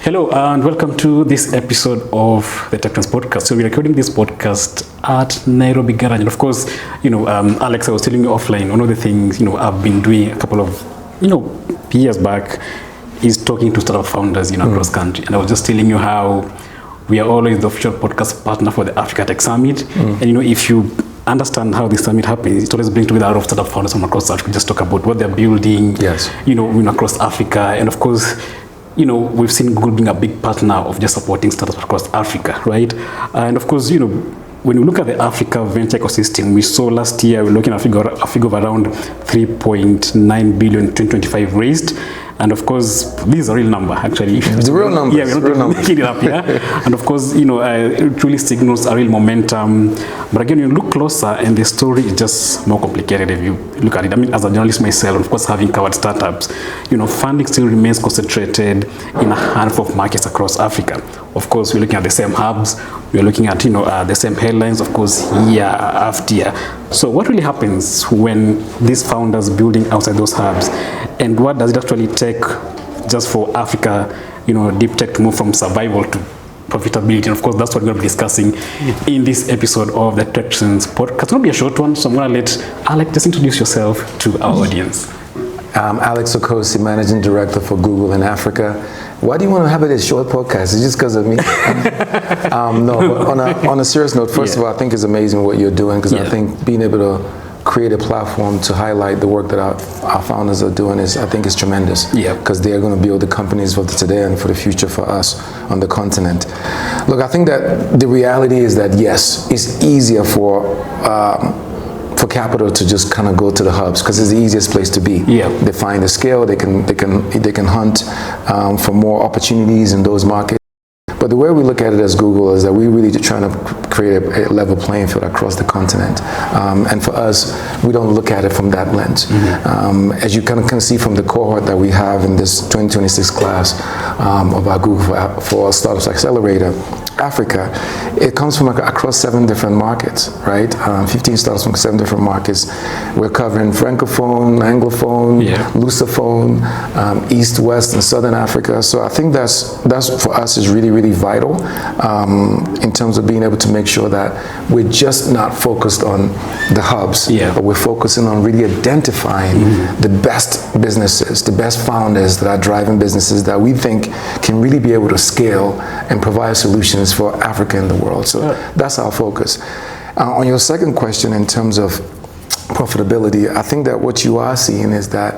Hello and welcome to this episode of the TechTrends Podcast. So we're recording this podcast at Nairobi Garage, and of course, Alex, I was telling you offline, one of the things I've been doing a couple of years back is talking to startup founders across country, and I was just telling you how we are always the official podcast partner for the Africa Tech Summit, and if you understand how this summit happens, it always brings together a lot of startup founders from across Africa. Just talk about what they're building, across Africa, and of course. We've seen Google being a big partner of just supporting startups across Africa, right? And of course, when you look at the Africa venture ecosystem, we saw last year, we're looking at a figure of around 3.9 billion 2025 raised. And of course, this is a real number, actually. It's a real number. Yeah, we're not making it up, yeah? And of course, it really signals a real momentum. But again, you look closer and the story is just more complicated if you look at it. I mean, as a journalist myself, of course, having covered startups, funding still remains concentrated in a handful of markets across Africa. Of course, we're looking at the same hubs. We're looking at, the same headlines, of course, year after year. So what really happens when these founders building outside those hubs? And what does it actually take just for Africa, deep tech to move from survival to profitability? And of course, that's what we're going to be discussing in this episode of the TechTrends Podcast. It's going to be a short one, so I'm going to let Alex just introduce yourself to our audience. I'm Alex Okosi, Managing Director for Google in Africa. Why do you want to have it as a short podcast? Is it just because of me? No, but on a serious note, first of all, I think it's amazing what you're doing, because I think being able to create a platform to highlight the work that our founders are doing I think is tremendous. Yeah. Because they are going to build the companies for today and for the future for us on the continent. Look, I think that the reality is that yes, it's easier for capital to just kind of go to the hubs because it's the easiest place to be. Yeah. They find the scale, they can hunt for more opportunities in those markets. But the way we look at it as Google is that we're really trying to create a level playing field across the continent. And for us, we don't look at it from that lens. As you kind of see from the cohort that we have in this 2026 class of our Google for Startups Accelerator, Africa, it comes from across 7 different markets, right? 15 startups from 7 different markets. We're covering Francophone, Anglophone, Lusophone, East, West, and Southern Africa. So I think that's for us is really, really vital in terms of being able to make sure that we're just not focused on the hubs, but we're focusing on really identifying the best businesses, the best founders that are driving businesses that we think can really be able to scale and provide solutions for Africa and the world. So that's our focus. On your second question, in terms of profitability, I think that what you are seeing is that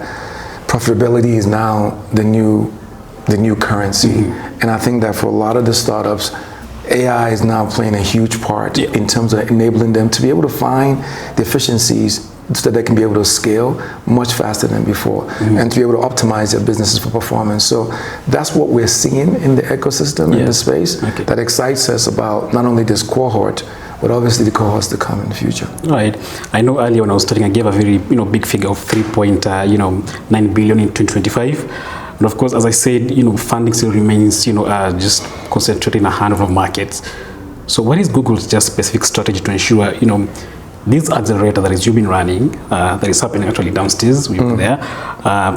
profitability is now the new currency. And I think that for a lot of the startups, AI is now playing a huge part in terms of enabling them to be able to find the efficiencies so that they can be able to scale much faster than before and to be able to optimize their businesses for performance. So that's what we're seeing in the ecosystem, in the space, that excites us about not only this cohort, but obviously the cohorts to come in the future. Right. I know earlier when I was studying, I gave a very big figure of 3.9 billion in 2025. And of course, as I said, funding still remains, just concentrated in a handful of markets. So what is Google's just specific strategy to ensure, this accelerator that you've been running, that is happening actually downstairs, we were there,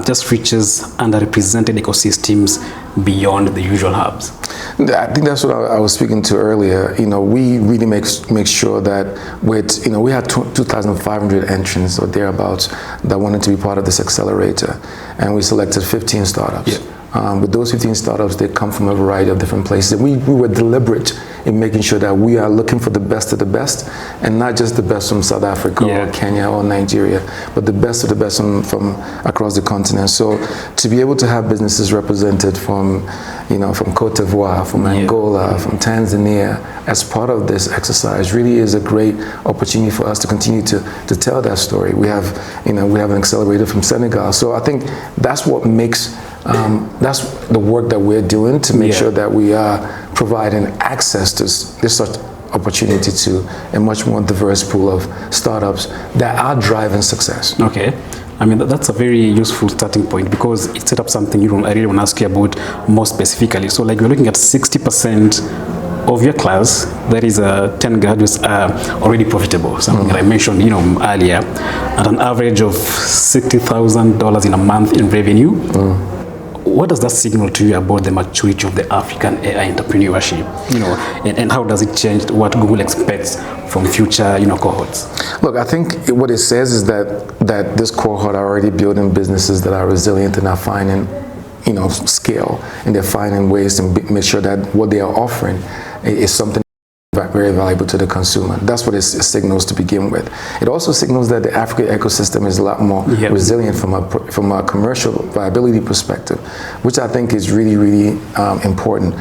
just reaches underrepresented ecosystems beyond the usual hubs? I think that's what I was speaking to earlier. We really make sure that with, we had 2,500 entrants or thereabouts that wanted to be part of this accelerator, and we selected 15 startups. With those 15 startups, they come from a variety of different places. And we were deliberate in making sure that we are looking for the best of the best, and not just the best from South Africa or Kenya or Nigeria, but the best of the best from across the continent. So to be able to have businesses represented from Cote d'Ivoire, from Angola, from Tanzania, as part of this exercise really is a great opportunity for us to continue to tell that story. We have an accelerator from Senegal. So I think that's what makes that's the work that we're doing to make sure that we are providing access to this sort of opportunity to a much more diverse pool of startups that are driving success. Okay. I mean, that's a very useful starting point, because it set up something I really want to ask you about more specifically. So like we're looking at 60% of your class, that is 10 graduates are already profitable, something that I mentioned earlier, at an average of $60,000 in a month in revenue. what does that signal to you about the maturity of the African AI entrepreneurship? And how does it change what Google expects from future, cohorts? Look, I think what it says is that this cohort are already building businesses that are resilient and are finding, scale, and they're finding ways to make sure that what they are offering is something very valuable to the consumer. That's what it signals to begin with. It also signals that the African ecosystem is a lot more resilient from a commercial viability perspective, which I think is really, really important.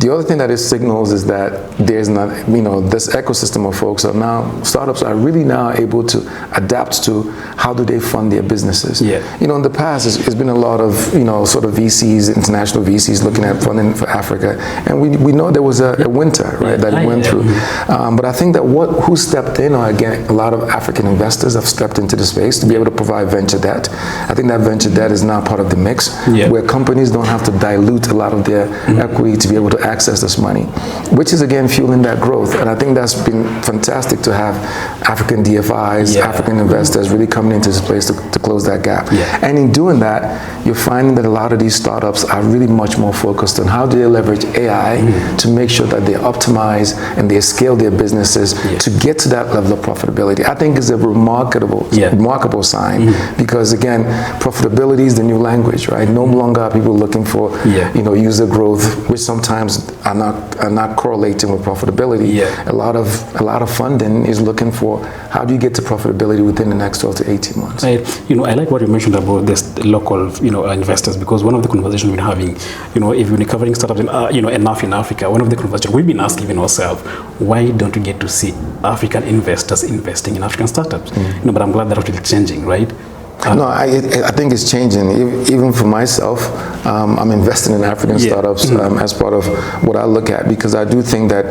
The other thing that it signals is that there's not, this ecosystem of folks startups are really now able to adapt to how do they fund their businesses. In the past, it's been a lot of, sort of VCs, international VCs looking at funding for Africa. And we know there was a winter, right, that it went through. But I think that who stepped in, or again, a lot of African investors have stepped into the space to be able to provide venture debt. I think that venture debt is now part of the mix, where companies don't have to dilute a lot of their equity to be able to access this money, which is again fueling that growth. And I think that's been fantastic to have African DFIs, African investors really coming into this place to close that gap. And in doing that, you're finding that a lot of these startups are really much more focused on how do they leverage AI to make sure that they optimize and they scale their businesses to get to that level of profitability. I think is a remarkable sign, because again, profitability is the new language, right? No longer are people looking for user growth, which sometimes are not correlating with profitability. A lot of funding is looking for how do you get to profitability within the next 12 to 18 months. I like what you mentioned about this local investors, because one of the conversations we're having, if you're covering startups enough in Africa, one of the conversations we've been asking ourselves, why don't we get to see African investors investing in African startups? But I'm glad that it's changing, right? No, I think it's changing. Even for myself, I'm investing in African startups as part of what I look at, because I do think that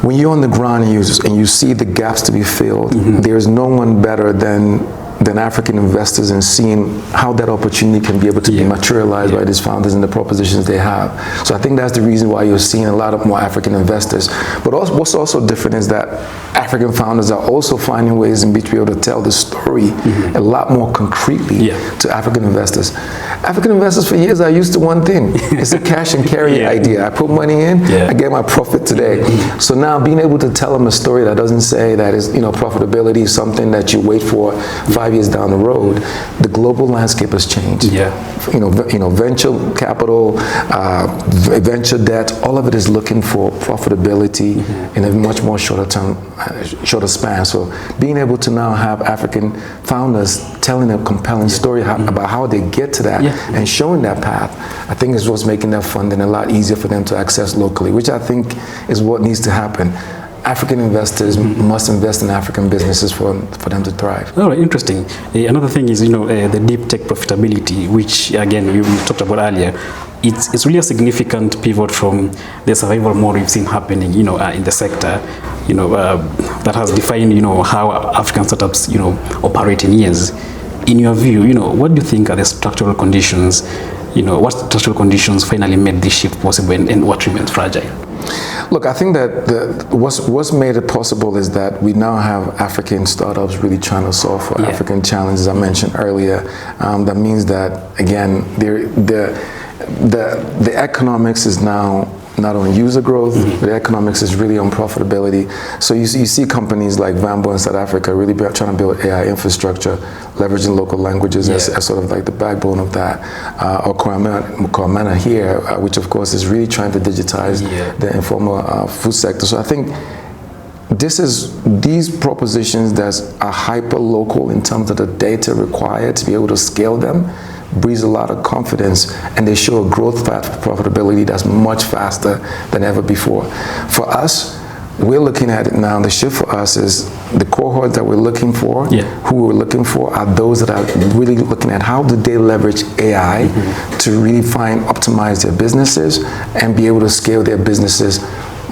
when you're on the ground and you see the gaps to be filled, there's no one better than African investors in seeing how that opportunity can be able to be materialized by these founders and the propositions they have. So I think that's the reason why you're seeing a lot of more African investors. But what's also different is that African founders are also finding ways in which to be able to tell the story a lot more concretely to African investors. African investors for years are used to one thing. It's a cash and carry idea. I put money in, I get my profit today. So now being able to tell them a story that doesn't say that is, profitability is something that you wait for 5 years down the road, the global landscape has changed. Venture capital, venture debt, all of it is looking for profitability in a much more shorter span. So being able to now have African founders telling a compelling story about how they get to that and showing that path, I think is what's making that funding a lot easier for them to access locally, which I think is what needs to happen. African investors must invest in African businesses for them to thrive. All right, interesting. Another thing is, the deep tech profitability, which again, we talked about earlier. It's really a significant pivot from the survival mode we've seen happening, in the sector, that has defined, how African startups, operate in years. In your view, what do you think are the structural conditions, what structural conditions finally made this shift possible and what remains fragile? Look, I think that what's made it possible is that we now have African startups really trying to solve for African challenges I mentioned earlier. That means that, again, the economics is now not on user growth, the economics is really on profitability. So you see companies like Vambo in South Africa really trying to build AI infrastructure, leveraging local languages as sort of like the backbone of that. Or Kwamana here, which of course is really trying to digitize the informal food sector. So I think these propositions that are hyper local in terms of the data required to be able to scale them breeds a lot of confidence, and they show a growth path for profitability that's much faster than ever before. For us, we're looking at it now. The shift for us is the cohort that we're looking for, who we're looking for are those that are really looking at how do they leverage AI to really optimize their businesses and be able to scale their businesses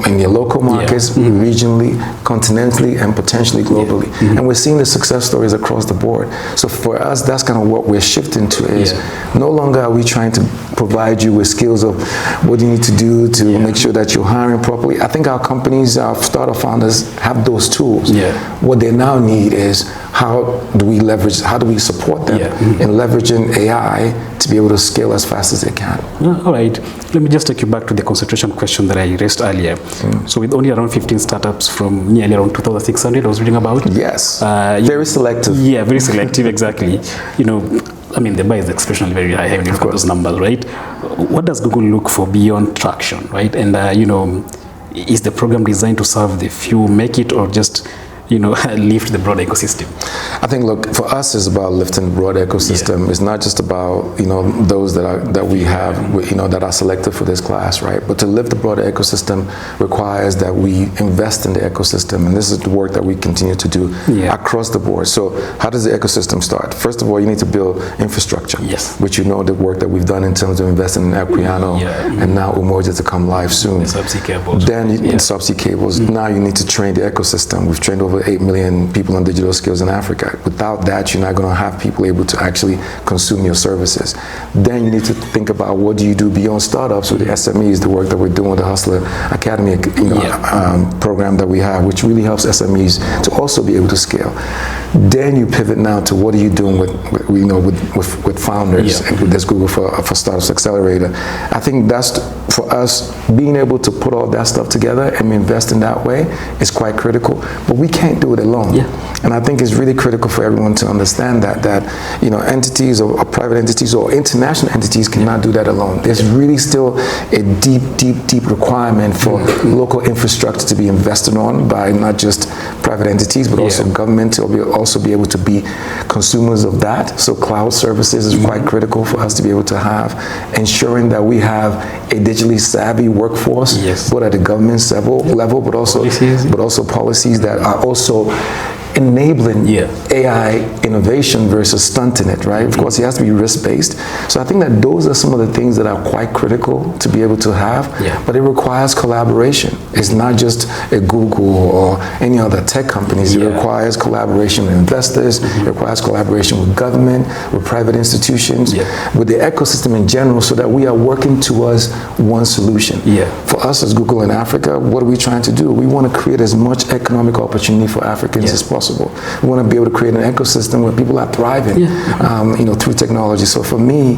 in their local markets, regionally, continentally, and potentially globally. And we're seeing the success stories across the board. So for us, that's kind of what we're shifting to is no longer are we trying to provide you with skills of what you need to do to make sure that you're hiring properly. I think our companies, our startup founders have those tools. What they now need is how do we support them in leveraging AI to be able to scale as fast as they can. All right, let me just take you back to the concentration question that I raised earlier. So with only around 15 startups from nearly around 2,600 I was reading about. Yes, very selective. Yeah, very selective, exactly. I mean, the bar is exceptionally very high when you look at those numbers, right? What does Google look for beyond traction, right? And, is the program designed to serve the few, make it, or just, lift the broad ecosystem? I think, look, for us, it's about lifting the broad ecosystem. It's not just about, those that we have, that are selected for this class, right? But to lift the broader ecosystem requires that we invest in the ecosystem. And this is the work that we continue to do across the board. So how does the ecosystem start? First of all, you need to build infrastructure, which the work that we've done in terms of investing in Equiano and now Umoja to come live soon. The subsea cables. Then in subsea cables, now you need to train the ecosystem. We've trained over 8 million people on digital skills in Africa. Without that, you're not going to have people able to actually consume your services. Then you need to think about what do you do beyond startups with the SMEs, the work that we're doing with the Hustler Academy program that we have, which really helps SMEs to also be able to scale. Then you pivot now to what are you doing with founders and with this Google for Startups Accelerator. I think that's, for us, being able to put all that stuff together and invest in that way is quite critical. But we can't do it alone. And I think it's really critical for everyone to understand that entities or private entities or international entities cannot do that alone. There's really still a deep requirement for local infrastructure to be invested on by not just private entities, but also government to also be able to be consumers of that. So cloud services is quite critical for us to be able to have, ensuring that we have a digitally savvy workforce, both at the government level, but also policies that are also enabling AI innovation versus stunting it, right? Of course, it has to be risk-based. So I think that those are some of the things that are quite critical to be able to have, but it requires collaboration. It's not just a Google or any other tech companies. It requires collaboration with investors, it requires collaboration with government, with private institutions, with the ecosystem in general, so that we are working towards one solution. For us as Google in Africa, what are we trying to do? We want to create as much economic opportunity for Africans as possible. We want to be able to create an ecosystem where people are thriving, through technology. So for me,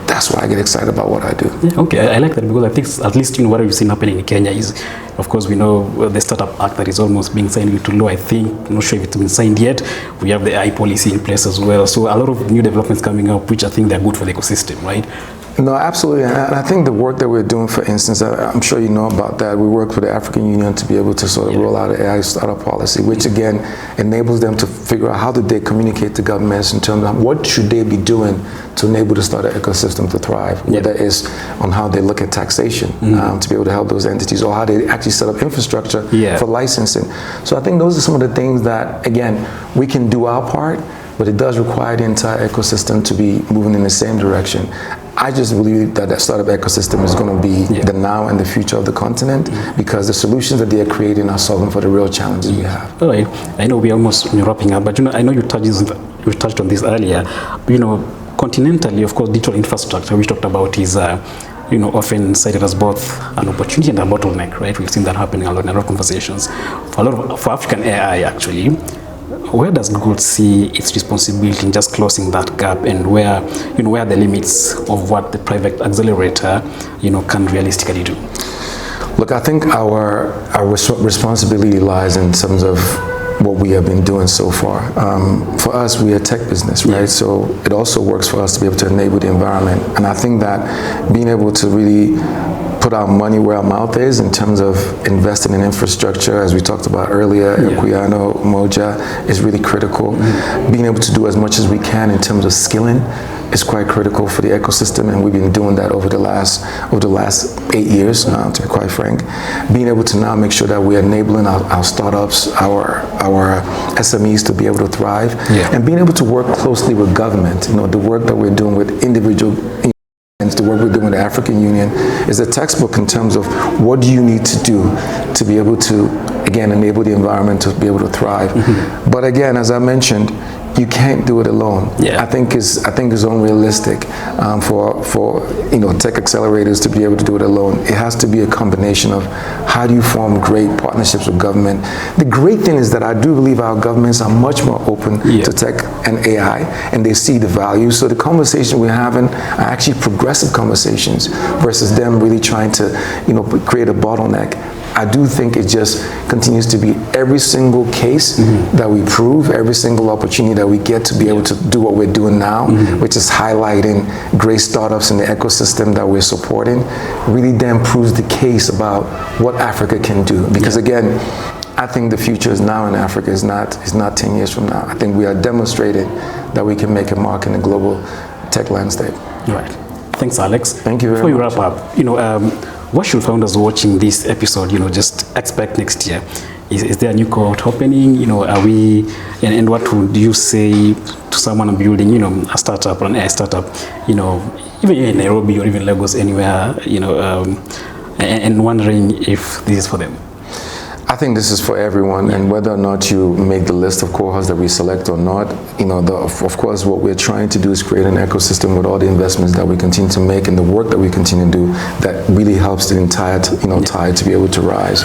that's why I get excited about what I do. Okay, I like that, because I think at least what we've seen happening in Kenya is, of course, we know the Startup Act that is almost being signed into law. I think, I'm not sure if it's been signed yet. We have the AI policy in place as well. So a lot of new developments coming up, which I think they're good for the ecosystem, right? No, absolutely. And I think the work that we're doing, for instance, I'm sure you know about that. We worked with the African Union to be able to sort of roll out an AI startup policy, which again enables them to figure out how do they communicate to governments in terms of what should they be doing to enable the startup ecosystem to thrive, whether it's on how they look at taxation to be able to help those entities, or how they actually set up infrastructure for licensing. So I think those are some of the things that, again, we can do our part, but it does require the entire ecosystem to be moving in the same direction. I just believe that startup ecosystem is going to be the now and the future of the continent, because the solutions that they are creating are solving for the real challenges we have. All right. I know we're almost wrapping up, but I know you touched on this earlier. Continentally, of course, digital infrastructure we talked about is often cited as both an opportunity and a bottleneck, right? We've seen that happening a lot in our conversations. For African AI, actually, where does Google see its responsibility in just closing that gap, and where are the limits of what the private accelerator, can realistically do? Look, I think our responsibility lies in terms of what we have been doing so far. For us, we are a tech business, right? So it also works for us to be able to enable the environment. And I think that being able to really put our money where our mouth is in terms of investing in infrastructure, as we talked about earlier, Equiano, Umoja, is really critical. Being able to do as much as we can in terms of skilling is quite critical for the ecosystem, and we've been doing that over the last 8 years, to be quite frank. Being able to now make sure that we're enabling our startups, our SMEs to be able to thrive, and being able to work closely with government. The work that we're doing with individual the work we're doing with the African Union is a textbook in terms of what do you need to do to be able to, again, enable the environment to be able to thrive. But again, as I mentioned, you can't do it alone. Yeah. I think it's unrealistic for tech accelerators to be able to do it alone. It has to be a combination of how do you form great partnerships with government. The great thing is that I do believe our governments are much more open to tech and AI, and they see the value. So the conversation we're having are actually progressive conversations versus them really trying to create a bottleneck. I do think it just continues to be every single case that we prove, every single opportunity that we get to be able to do what we're doing now, which is highlighting great startups in the ecosystem that we're supporting, really then proves the case about what Africa can do. Because again, I think the future is now in Africa, is not 10 years from now. I think we are demonstrating that we can make a mark in the global tech landscape. Right. Thanks, Alex. Thank you very much. Before you wrap up, what should founders watching this episode, just expect next year? Is there a new cohort opening? Are we, and what would you say to someone building, a startup or an AI startup, even in Nairobi or even Lagos, anywhere, and wondering if this is for them? I think this is for everyone, and whether or not you make the list of cohorts that we select or not, of course, what we're trying to do is create an ecosystem with all the investments that we continue to make and the work that we continue to do that really helps the entire, tide to be able to rise.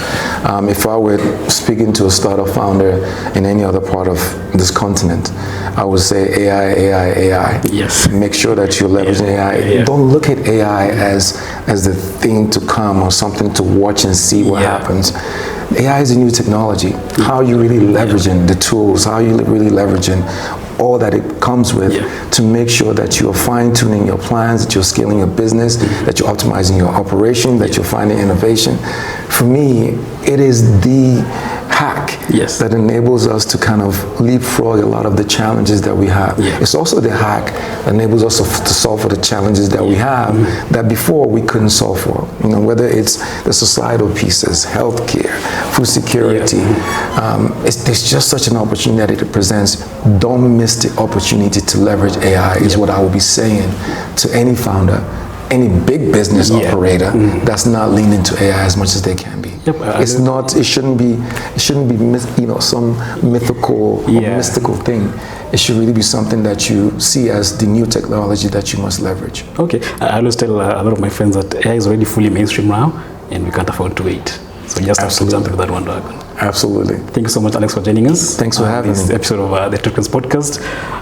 If I were speaking to a startup founder in any other part of this continent, I would say AI. Yes. Make sure that you're leveraging AI. Yeah. Don't look at AI as the thing to come or something to watch and see what happens. AI is a new technology. How are you really leveraging the tools? How are you really leveraging all that it comes with to make sure that you're fine-tuning your plans, that you're scaling your business, that you're optimizing your operation, that you're finding innovation? For me, it is the hack that enables us to kind of leapfrog a lot of the challenges that we have. It's also the hack that enables us to solve for the challenges that we have that before we couldn't solve for. Whether it's the societal pieces, healthcare, food security. There's just such an opportunity that it presents. Don't miss the opportunity to leverage AI is what I will be saying to any founder, any big business operator that's not leaning into AI as much as they can be. It's not. It shouldn't be. Some mythical or mystical thing. It should really be something that you see as the new technology that you must leverage. Okay, I always tell a lot of my friends that AI is already fully mainstream now, and we can't afford to wait. So just have to jump into that one wagon. Absolutely. Thank you so much, Alex, for joining us. Thanks for having me. This episode of the TechTrends Podcast.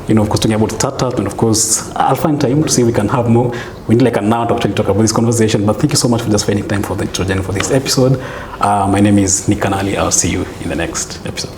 Of course, talking about startup, and of course, I'll find time to see if we can have more. We need like an hour to actually talk about this conversation. But thank you so much for just finding time to join for this episode. My name is Kanali. I'll see you in the next episode.